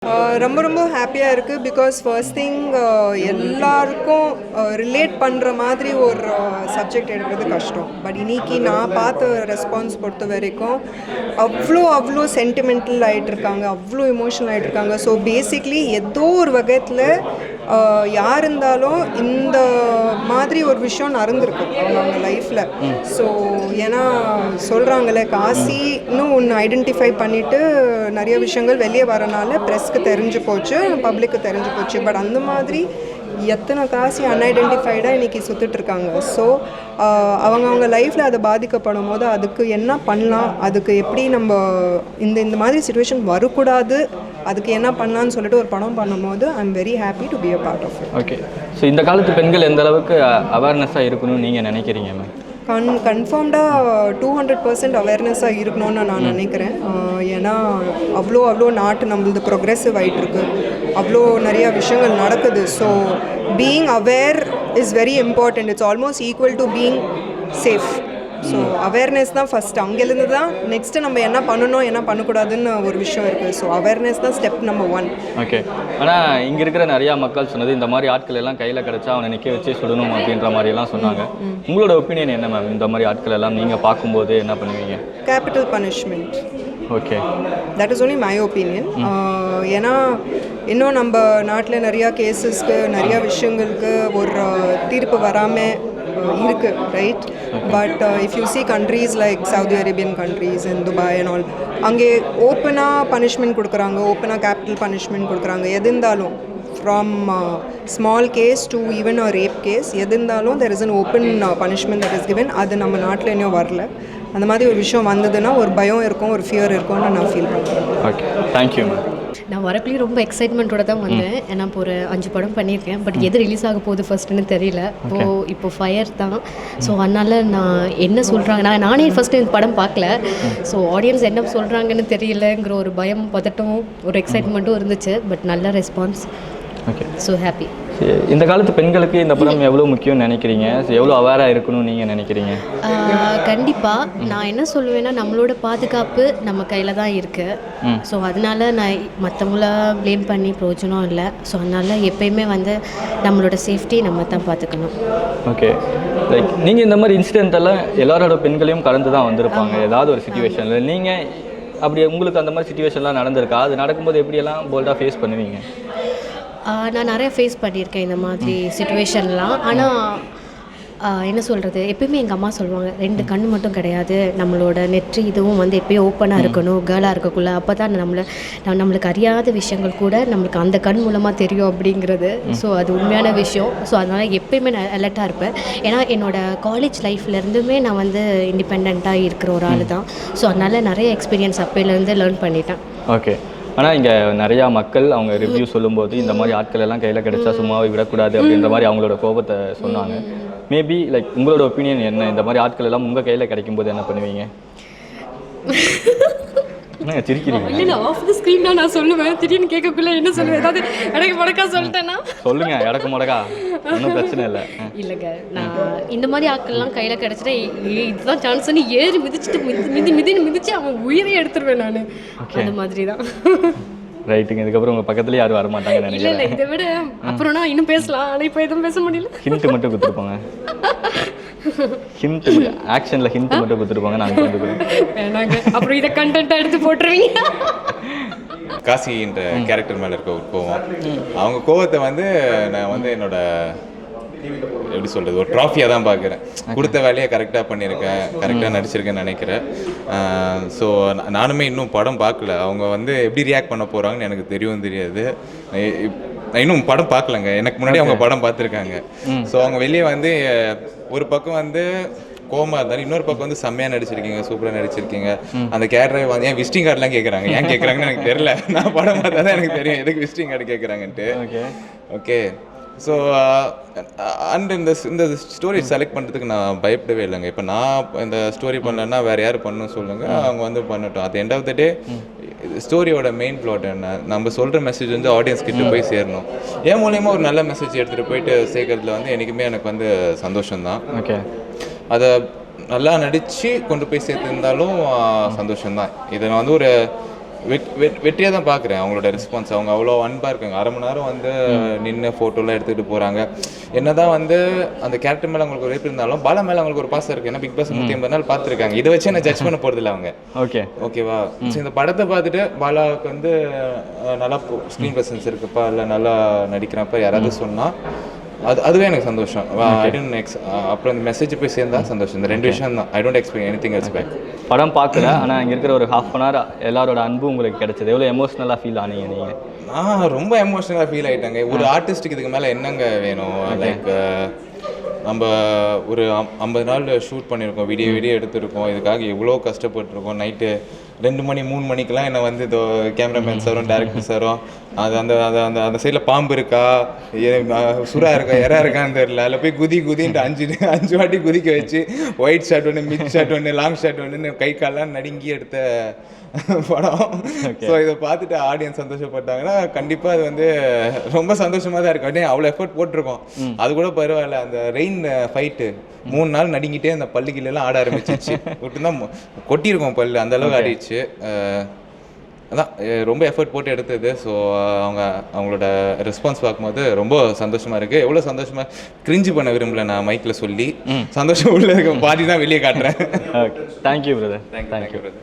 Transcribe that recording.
ரொம்ப ரொம்ப ஹாப்பியாக இருக்குது. பிகாஸ் ஃபர்ஸ்ட் திங் எல்லாருக்கும் ரிலேட் பண்ணுற மாதிரி ஒரு சப்ஜெக்ட் எடுக்கிறது கஷ்டம். பட் இன்னைக்கு நான் பார்த்த ரெஸ்பான்ஸ் பொறுத்த வரைக்கும் அவ்வளோ சென்டிமெண்டல் ஆகிட்டுருக்காங்க, அவ்வளோ எமோஷனல் ஆகிட்டுருக்காங்க. ஸோ பேசிக்லி ஏதோ ஒரு வகையில் யார் இருந்தாலும் இந்த மாதிரி ஒரு விஷயம் நடந்திருக்கு அவங்க லைஃப்பில். ஸோ ஏன்னா சொல்கிறாங்களே காசி இன்னும் ஒன்று ஐடென்டிஃபை பண்ணிவிட்டு நிறைய விஷயங்கள் வெளியே வரனால ப்ரெஸ்க்கு தெரிஞ்சு போச்சு, பப்ளிக்கு தெரிஞ்சு போச்சு. பட் அந்த மாதிரி எத்தனை காசி அன்ஐடென்டிஃபைடாக இன்றைக்கி சுற்றிட்டுருக்காங்க. ஸோ அவங்க லைஃப்பில் அதை பாதிக்கப்படும் போது அதுக்கு என்ன பண்ணலாம், அதுக்கு எப்படி நம்ம இந்த மாதிரி சுச்சுவேஷன் வரக்கூடாது, அதுக்கு என்ன பண்ணலான்னு சொல்லிட்டு ஒரு படம் பண்ணும்போது I am very happy to be a part of it. Okay. So இந்த காலத்து பெண்கள் எந்த அளவுக்கு அவேர்னஸாக இருக்கணும்னு நீங்கள் நினைக்கிறீங்க மேம்? கன்ஃபார்ம்டாக 200% அவேர்னஸாக இருக்கணும்னு நான் நினைக்கிறேன். ஏன்னா அவ்வளோ நாட்டு நம்மளது ப்ரொக்ரெசிவ் ஆகிட்டு இருக்கு, அவ்வளோ நிறையா விஷயங்கள் நடக்குது. So being aware is very important. It's almost equal to being safe. So awareness தான் ஃபஸ்ட்டு, அங்கேருந்து தான் நெக்ஸ்ட்டு நம்ம என்ன பண்ணணும் என்ன பண்ணக்கூடாதுன்னு ஒரு விஷயம் இருக்குது. ஸோ அவேர்னஸ் தான் ஸ்டெப் நம்பர் 1. ஓகே. ஆனால் இங்கே இருக்கிற நிறையா மக்கள் சொன்னது இந்த மாதிரி ஆட்கள் எல்லாம் கையில் கிடச்சா அவனை நிற்க வச்சே சுடணும் அப்படின்ற மாதிரியெல்லாம் சொன்னாங்க. உங்களோட ஒப்பீனியன் என்ன மேம்? இந்த மாதிரி ஆட்கள் எல்லாம் நீங்கள் பார்க்கும்போது என்ன பண்ணுவீங்க? Capital punishment. Okay, that is only my opinion. ஏன்னா இன்னும் நம்ம நாட்டில் நிறையா கேஸஸ்க்கு நிறையா விஷயங்களுக்கு ஒரு தீர்ப்பு வராமல் இருக்குது, right? But if you see countries like Saudi Arabian countries and Dubai and all, அங்கே ஓப்பனாக பனிஷ்மெண்ட் கொடுக்குறாங்க, ஓப்பனாக கேபிட்டல் பனிஷ்மெண்ட் கொடுக்குறாங்க. எது இருந்தாலும் from small case to even a rape case, எது இருந்தாலும் there is an open punishment that is given. அது நம்ம நாட்டில் இன்னும் வரல. அந்த மாதிரி ஒரு விஷயம் வந்ததுன்னா ஒரு பயம் இருக்கும், ஒரு ஃபியர் இருக்கும்னு நான் ஃபீல் பண்ணுறேன். Okay, thank you ma'am. நான் வரக்குள்ளேயும் ரொம்ப எக்ஸைட்மெண்ட்டோட தான் வந்தேன். ஏன்னா இப்போ ஒரு 5 படம் பண்ணியிருக்கேன். பட் எது ரிலீஸ் ஆக போகுது ஃபர்ஸ்ட்டுன்னு தெரியல. இப்போ ஃபயர் தான். ஸோ அதனால் நான் என்ன சொல்கிறாங்க, நானே ஃபஸ்ட்டு இந்த படம் பார்க்கல. ஸோ ஆடியன்ஸ் என்ன சொல்கிறாங்கன்னு தெரியலங்கிற ஒரு பயம், பதட்டம், ஒரு எக்ஸைட்மெண்ட்டும் இருந்துச்சு. பட் நல்ல ரெஸ்பான்ஸ். Okay, so happy. இந்த காலத்து பெண்களுக்கு இந்த படம் எவ்வளோ முக்கியம்னு நினைக்கிறீங்க? எவ்வளோ அவேராக இருக்கணும்னு நீங்கள் நினைக்கிறீங்க? கண்டிப்பாக நான் என்ன சொல்லுவேன்னா, நம்மளோட பாதுகாப்பு நம்ம கையில் தான் இருக்குது. ஸோ அதனால நான் மற்றவங்கள ப்ளேம் பண்ணி பிரயோஜனம் இல்லை. ஸோ அதனால் எப்பயுமே நம்மளோட சேஃப்டி நம்ம தான் பார்த்துக்கணும். ஓகே. லைக் நீங்கள் இந்த மாதிரி இன்சிடென்ட் எல்லாம் எல்லாரோட பெண்களையும் கலந்து தான் வந்திருப்பாங்க ஏதாவது ஒரு சுச்சுவேஷனில். நீங்கள் அப்படி உங்களுக்கு அந்த மாதிரி சுச்சுவேஷன்லாம் நடந்திருக்கா? அது நடக்கும்போது எப்படியெல்லாம் போல்டாக ஃபேஸ் பண்ணுவீங்க? நான் நிறைய ஃபேஸ் பண்ணியிருக்கேன் இந்த மாதிரி சிச்சுவேஷன்லாம். ஆனால் என்ன சொல்கிறது, எப்பயுமே எங்கள் அம்மா சொல்லுவாங்க, 2 கண் மட்டும் கிடையாது, நம்மளோட நெற்றி இதுவும் எப்பயும் ஓப்பனாக இருக்கணும், கேர்ளாக இருக்கக்குள்ள. அப்போ தான் நம்மளுக்கு அறியாத விஷயங்கள் கூட நம்மளுக்கு அந்த கண் மூலமாக தெரியும் அப்படிங்கிறது. ஸோ அது உண்மையான விஷயம். ஸோ அதனால் எப்பயுமே நான் அலர்ட்டாக இருப்பேன். ஏன்னா என்னோடய காலேஜ் லைஃப்லேருந்துமே நான் இண்டிபெண்ட்டாக இருக்கிற ஒரு ஆள் தான். ஸோ அதனால் நிறைய எக்ஸ்பீரியன்ஸ் அப்போலேருந்து லேர்ன் பண்ணிட்டேன். ஓகே. ஆனால் இங்கே நிறையா மக்கள் அவங்க ரிவ்யூ சொல்லும்போது இந்த மாதிரி ஆட்கள் எல்லாம் கையில் கிடைச்சா சும்மாவே விடக்கூடாது அப்படின்ற மாதிரி அவங்களோட கோபத்தை சொன்னாங்க. மேபி லைக் உங்களோட ஒப்பீனியன் என்ன? இந்த மாதிரி ஆட்கள் எல்லாம் உங்கள் கையில் கிடைக்கும்போது என்ன பண்ணுவீங்க? என்னங்க சிரிக்கிறீங்க? இல்லை, ஆஃப் தி ஸ்க்ரீன் தான் நான் சொல்லுவேன். திடீர்னு கேட்கக்குள்ள என்ன சொல்லுவேன், ஏதாவது இடக்கு முடக்கா சொல்லிட்டேன்னா சொல்லுங்க. இடக்கு முடக்கா ஒன்றும் பிரச்சனை இல்லை. இல்லைங்க, நான் இந்த மாதிரி ஆட்கள்லாம் கையில் கிடச்சிட்டா இதுதான் சான்ஸ்ன்னு ஏறி மிதிச்சு மிதிச்சு அவன் உயிரை எடுத்துருவேன் நான். அந்த மாதிரி தான். ரைட்டுங்க. இதுக்கப்புறம் உங்கள் பக்கத்துலேயே யாரும் வரமாட்டாங்க நினைக்கிறேன். இல்லை, இதை விட அப்புறம் நான் இன்னும் பேசலாம். ஆனால் இப்போ எதுவும் பேச முடியல. ஹிண்ட் மட்டும் கொடுத்துருப்பாங்க. ஹிண்ட் ஆக்ஷனில் ஹிண்ட் மட்டும் கொடுத்துருப்பாங்க. நாங்கள் கொடுத்துருக்கோம். வேணாங்க, அப்புறம் இதை கண்டென்ட்டாக எடுத்து போட்டுருவீங்க. காசின்ற கேரக்டர் மேலே இருக்க ஒரு கோவம், அவங்க கோவத்தை நான் என்னோட எப்படி சொல்கிறது, ஒரு ட்ராஃபியாக தான் பார்க்குறேன். கொடுத்த வேலையை கரெக்டாக பண்ணியிருக்கேன், கரெக்டாக நடிச்சிருக்கேன்னு நினைக்கிறேன். ஸோ நானுமே இன்னும் படம் பார்க்கல. அவங்க எப்படி ரியாக்ட் பண்ண போகிறாங்கன்னு எனக்கு தெரியாது. நான் இன்னும் படம் பார்க்கலங்க. எனக்கு முன்னாடி அவங்க படம் பார்த்துருக்காங்க. ஸோ அவங்க வெளியே ஒரு பக்கம் கோமா இருந்தாலும் இன்னொரு பக்கம் செம்மையாக நடிச்சிருக்கீங்க, சூப்பராக நடிச்சிருக்கீங்க. அந்த கேரக்டர் ஏன் விசிட்டிங் கார்டெலாம் கேட்குறாங்க, ஏன் கேட்குறாங்கன்னு எனக்கு தெரியல. நான் படம் பார்த்தா தான் எனக்கு தெரியும் எதுக்கு விசிட்டிங் கார்டு கேட்குறாங்கன்ட்டு. ஓகே. ஸோ அண்ட் இந்த ஸ்டோரி செலக்ட் பண்ணுறதுக்கு நான் பயப்படவே இல்லைங்க. இப்போ நான் இந்த ஸ்டோரி பண்ணலன்னா வேறு யார் பண்ணணும்னு சொல்லுங்கள், அவங்க பண்ணட்டும். At end of the day ஸ்டோரியோட மெயின் பிளாட் என்ன, நம்ம சொல்கிற மெசேஜ் ஆடியன்ஸ் கிட்ட போய் சேரணும். என் மூலியமாக ஒரு நல்ல மெசேஜ் எடுத்துகிட்டு போயிட்டு சேர்க்கறதுல என்றைக்குமே எனக்கு சந்தோஷம்தான். ஓகே. அதை நல்லா நடித்து கொண்டு போய் சேர்த்துருந்தாலும் சந்தோஷம்தான். இதை நான் ஒரு வெற்றியாக தான் பார்க்குறேன் அவங்களோட ரெஸ்பான்ஸ். அவங்க அவ்வளோ அன்பாக இருக்காங்க. அரை மணி நேரம் வந்து நின்று ஃபோட்டோலாம் எடுத்துகிட்டு போகிறாங்க. என்ன தான் வந்து அந்த கேரக்டர் மேலே அவங்களுக்கு ஒரு வெறுப்பு இருந்தாலும் பாலா மேலே அவங்களுக்கு ஒரு பாசம் இருக்குது. ஏன்னா பிக் பாஸ் 180 நாள் பார்த்துருக்காங்க. இதை வச்சு என்ன ஜட்ஜ் பண்ண போகிறதில்ல அவங்க. ஓகேவா? ஸோ இந்த படத்தை பார்த்துட்டு பாலாவுக்கு வந்து நல்லா ஸ்க்ரீன் ப்ரெசன்ஸ் இருக்குப்பா, இல்லை நல்லா நடிக்கிறப்ப யாராவது சொன்னால் அதுவே எனக்கு சந்தோஷம். அப்புறம் இந்த மெசேஜ் போய் சேர்ந்தா சந்தோஷம். இந்த 2 விஷயம் தான். I don't expect anything else back. படம் பார்க்கல, ஆனால் இங்கே இருக்கிற ஒரு ½ அன் ஹவர் எல்லாரோட அன்பு உங்களுக்கு கிடைச்சது. எவ்வளோ எமோஷ்னலாக ஃபீல் ஆனீங்க நீங்கள்? நான் ரொம்ப எமோஷ்னலாக ஃபீல் ஆகிட்டாங்க. ஒரு ஆர்டிஸ்ட்டுக்கு இதுக்கு மேலே என்னங்க வேணும்? லைக் நம்ம ஒரு 50 நாள் ஷூட் பண்ணியிருக்கோம், விடிய எடுத்துருக்கோம், இதுக்காக எவ்வளோ கஷ்டப்பட்டுருக்கோம். நைட்டு 2 மணி 3 மணிக்கெலாம் என்னை வந்து இதோ கேமராமேன் சாரும் டேரக்டர் சாரும் அது அந்த அந்த அந்த சைடில் பாம்பு இருக்கா, சுறா இருக்கா, எறா இருக்கான்னு தெரியல, அதில் போய் குதின்ட்டு 5 வாட்டி குதிக்க வச்சு ஒயிட் ஷாட் ஒன்று, மிட் ஷாட் ஒன்று, லாங் ஷாட் ஒன்று, கை காலெலாம் நடுங்கி எடுத்த படம். ஸோ இதை பார்த்துட்டு ஆடியன்ஸ் சந்தோஷப்பட்டாங்கன்னா கண்டிப்பாக அது வந்து ரொம்ப சந்தோஷமாக தான் இருக்கும். அவ்வளோ எஃபர்ட் போட்டிருக்கோம், அது கூட பரவாயில்ல. அந்த ரெயின் ஃபைட்டு 3 நாள் நடுங்கிட்டே அந்த பல்லுக்கிலாம் ஆட ஆரம்பிச்சிச்சு. விட்டுதான் கொட்டியிருக்கோம் பல்லு, அந்த அளவுக்கு ஆடிடுச்சு. அதான் ரொம்ப எஃபர்ட் போட்டு எடுத்தது. ஸோ அவங்களோட ரெஸ்பான்ஸ் பார்க்கும்போது ரொம்ப சந்தோஷமாக இருக்குது. எவ்வளோ சந்தோஷமாக கிரிஞ்சு பண்ண விரும்பல நான் மைக்கில் சொல்லி. சந்தோஷம் உள்ள இருக்க பாதி தான் வெளியே காட்டுறேன். Okay, thank you brother. Thank you brother.